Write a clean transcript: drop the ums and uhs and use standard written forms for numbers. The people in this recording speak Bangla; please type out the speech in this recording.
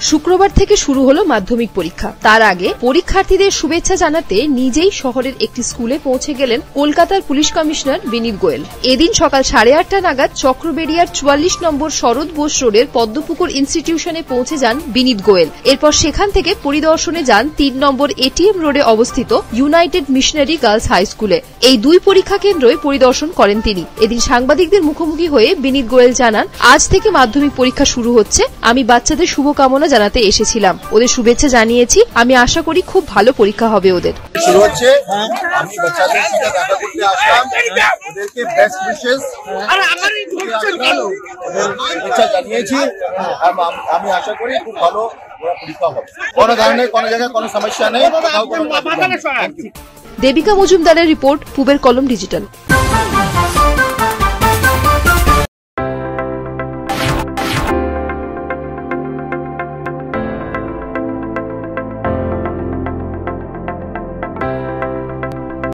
শুক্রবার থেকে শুরু হলো মাধ্যমিক পরীক্ষা। তার আগে পরীক্ষার্থীদের শুভেচ্ছা জানাতে নিজেই শহরের একটি স্কুলে পৌঁছে গেলেন কলকাতার পুলিশ কমিশনার বিনীত গোয়েল। এদিন সকাল 8:30 নাগাদ চক্রবেড়িয়ার 44 নম্বর শরৎ বোস রোডের পদ্মপুকুর ইনস্টিটিউশনে পৌঁছে যান বিনীত গোয়েল। এরপর সেখান থেকে পরিদর্শনে যান 3 নম্বর এটিএম রোডে অবস্থিত ইউনাইটেড মিশনারি গার্লস হাই স্কুলে। এই দুই পরীক্ষা কেন্দ্রই পরিদর্শন করেন তিনি। এদিন সাংবাদিকদের মুখোমুখি হয়ে বিনীত গোয়েল জানান, আজ থেকে মাধ্যমিক পরীক্ষা শুরু হচ্ছে। আমি বাচ্চাদের শুভকামনা জানাতে এসেছিলাম, ওদের শুভেচ্ছা জানিয়েছি। আমি আশা করি খুব ভালো পরীক্ষা হবে ওদের। শুরু হচ্ছে, আমি বাচ্চাদের সাথে দেখা করতে আসলাম, ওদেরকে বেস্ট উইশেস জানিয়েছি। আমি আশা করি খুব ভালো পরীক্ষা হবে, কোনো ধরনের কোনো জায়গায় কোনো সমস্যা নেই। দেবিকা মজুমদারের রিপোর্ট, পূবের কলম ডিজিটাল।